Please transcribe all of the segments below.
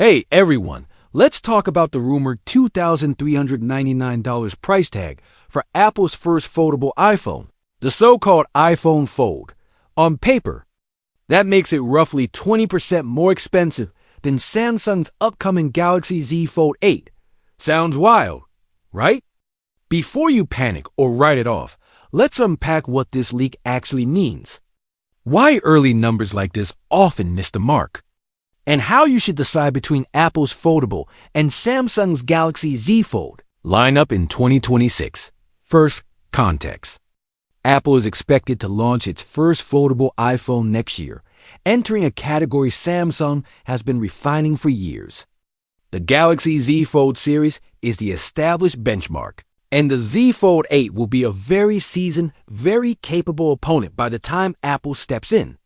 Hey everyone, let's talk about the rumored $2,399 price tag for Apple's first foldable iPhone, the so-called iPhone Fold. On paper, that makes it roughly 20% more expensive than Samsung's upcoming Galaxy Z Fold 8. Sounds wild, right? Before you panic or write it off, let's unpack what this leak actually means. Why early numbers like this often miss the mark, and how you should decide between Apple's foldable and Samsung's Galaxy Z Fold lineup in 2026. First, context. Apple is expected to launch its first foldable iPhone next year, entering a category Samsung has been refining for years. The Galaxy Z Fold series is the established benchmark, and the Z Fold 8 will be a very seasoned, very capable opponent by the time Apple steps in.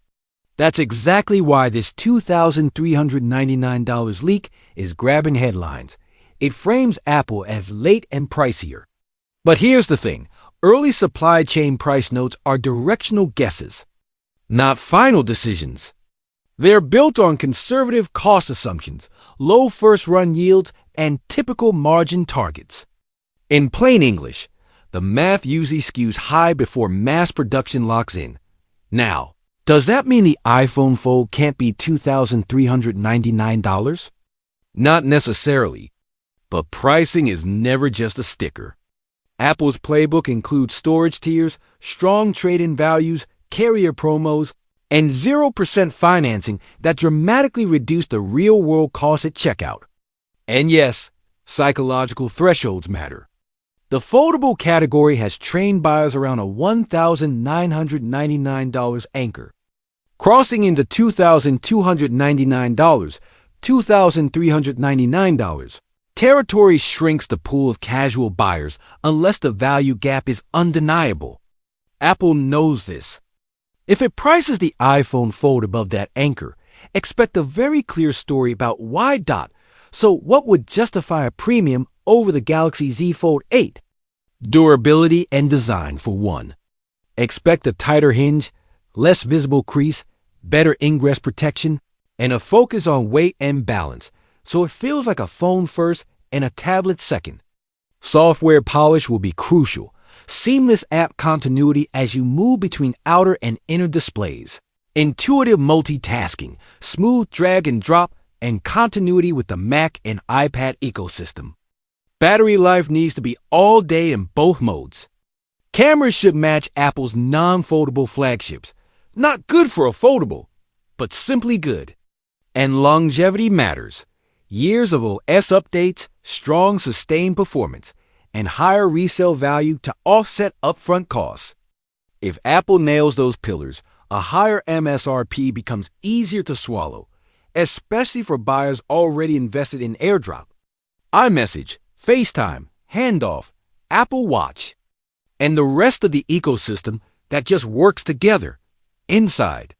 That's exactly why this $2,399 leak is grabbing headlines. It frames Apple as late and pricier. But here's the thing. Early supply chain price notes are directional guesses, not final decisions. They're built on conservative cost assumptions, low first-run yields, and typical margin targets. In plain English, the math usually skews high before mass production locks in. Now, does that mean the iPhone Fold can't be $2,399? Not necessarily, but pricing is never just a sticker. Apple's playbook includes storage tiers, strong trade-in values, carrier promos, and 0% financing that dramatically reduce the real-world cost at checkout. And yes, psychological thresholds matter. The foldable category has trained buyers around a $1,999 anchor. Crossing into $2,299, $2,399, territory shrinks the pool of casual buyers unless the value gap is undeniable. Apple knows this. If it prices the iPhone Fold above that anchor, expect a very clear story about why. So what would justify a premium over the Galaxy Z Fold 8? Durability and design for one. Expect a tighter hinge, less visible crease, better ingress protection, and a focus on weight and balance, so it feels like a phone first and a tablet second. Software polish will be crucial. Seamless app continuity as you move between outer and inner displays. Intuitive multitasking, smooth drag and drop, and continuity with the Mac and iPad ecosystem. Battery life needs to be all day in both modes. Cameras should match Apple's non-foldable flagships. Not good for a foldable, but simply good. And longevity matters. Years of OS updates, strong sustained performance, and higher resale value to offset upfront costs. If Apple nails those pillars, a higher MSRP becomes easier to swallow, especially for buyers already invested in AirDrop, iMessage, FaceTime, Handoff, Apple Watch, and the rest of the ecosystem that just works together. Inside,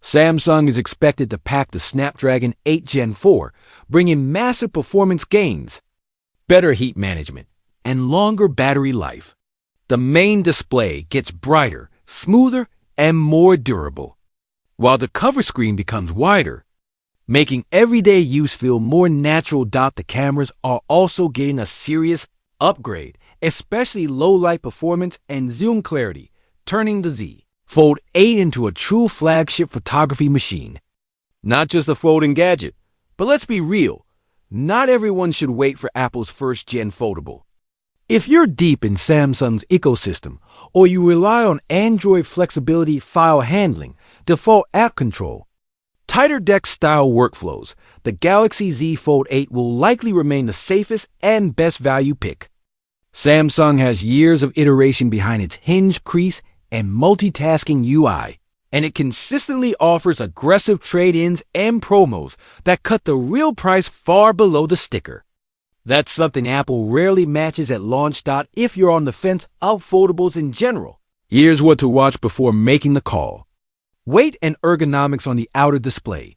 Samsung is expected to pack the Snapdragon 8 Gen 4, bringing massive performance gains, better heat management, and longer battery life. The main display gets brighter, smoother, and more durable, while the cover screen becomes wider, making everyday use feel more natural. The cameras are also getting a serious upgrade, especially low-light performance and zoom clarity, turning the Z Fold 8 into a true flagship photography machine. Not just a folding gadget, but let's be real, not everyone should wait for Apple's first-gen foldable. If you're deep in Samsung's ecosystem, or you rely on Android flexibility, file handling, default app control, tighter deck-style workflows, the Galaxy Z Fold 8 will likely remain the safest and best value pick. Samsung has years of iteration behind its hinge, crease, and multitasking UI, and it consistently offers aggressive trade-ins and promos that cut the real price far below the sticker. That's something Apple rarely matches at launch. If you're on the fence of foldables in general, here's what to watch before making the call. Weight and ergonomics on the outer display.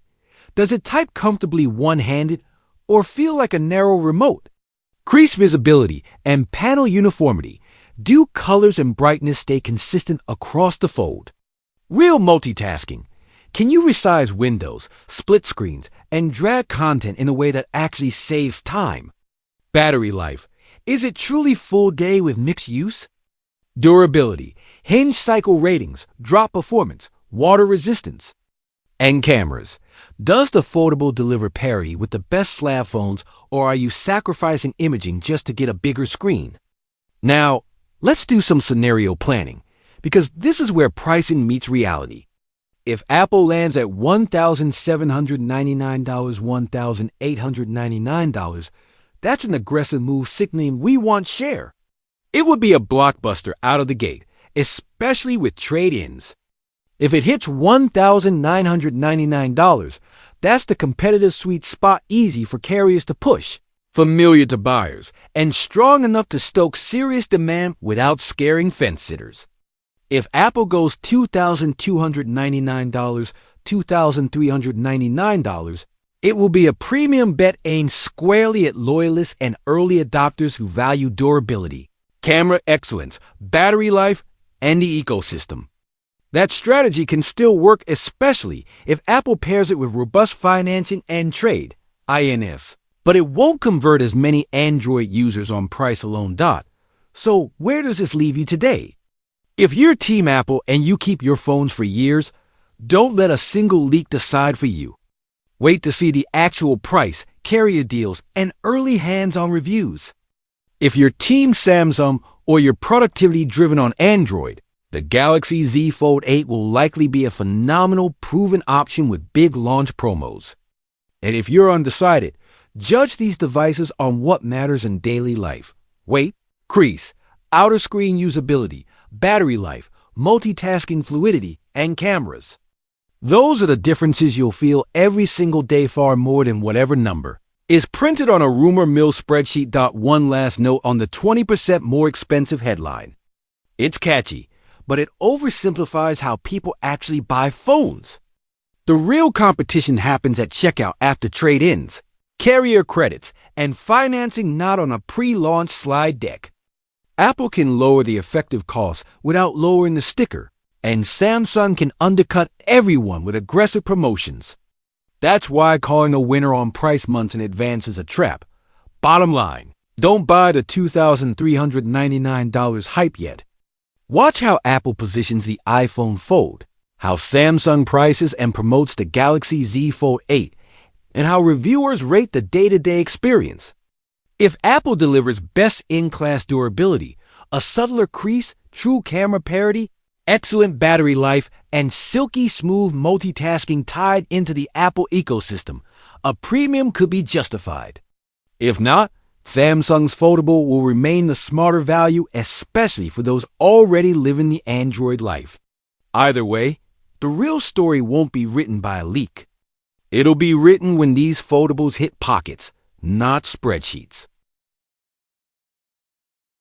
Does it type comfortably one-handed or feel like a narrow remote? Crease visibility and panel uniformity. Do colors and brightness stay consistent across the fold? Real multitasking. Can you resize windows, split screens, and drag content in a way that actually saves time? Battery life. Is it truly full day with mixed use? Durability. Hinge cycle ratings, drop performance, water resistance. And cameras. Does the foldable deliver parity with the best slab phones, or are you sacrificing imaging just to get a bigger screen? Now, let's do some scenario planning, because this is where pricing meets reality. If Apple lands at $1,799, $1,899, that's an aggressive move signaling we want share. It would be a blockbuster out of the gate, especially with trade-ins. If it hits $1,999, that's the competitive sweet spot, easy for carriers to push, familiar to buyers, and strong enough to stoke serious demand without scaring fence-sitters. If Apple goes $2,299, $2,399, it will be a premium bet aimed squarely at loyalists and early adopters who value durability, camera excellence, battery life, and the ecosystem. That strategy can still work, especially if Apple pairs it with robust financing and trade, INS. But it won't convert as many Android users on price alone. So where does this leave you today? If you're Team Apple and you keep your phones for years, don't let a single leak decide for you. Wait to see the actual price, carrier deals, and early hands-on reviews. If you're Team Samsung or you're productivity-driven on Android, the Galaxy Z Fold 8 will likely be a phenomenal, proven option with big launch promos. And if you're undecided, judge these devices on what matters in daily life: weight, crease, outer screen usability, battery life, multitasking fluidity, and cameras. Those are the differences you'll feel every single day, far more than whatever number is printed on a rumor mill spreadsheet. One last note on the 20% more expensive headline. It's catchy, but it oversimplifies how people actually buy phones. The real competition happens at checkout after trade-ins, carrier credits, and financing, not on a pre-launch slide deck. Apple can lower the effective cost without lowering the sticker, and Samsung can undercut everyone with aggressive promotions. That's why calling a winner on price months in advance is a trap. Bottom line, don't buy the $2,399 hype yet. Watch how Apple positions the iPhone Fold, how Samsung prices and promotes the Galaxy Z Fold 8, and how reviewers rate the day-to-day experience. If Apple delivers best-in-class durability, a subtler crease, true camera parity, excellent battery life, and silky smooth multitasking tied into the Apple ecosystem, a premium could be justified. If not, Samsung's foldable will remain the smarter value, especially for those already living the Android life. Either way, the real story won't be written by a leak. It'll be written when these foldables hit pockets, not spreadsheets.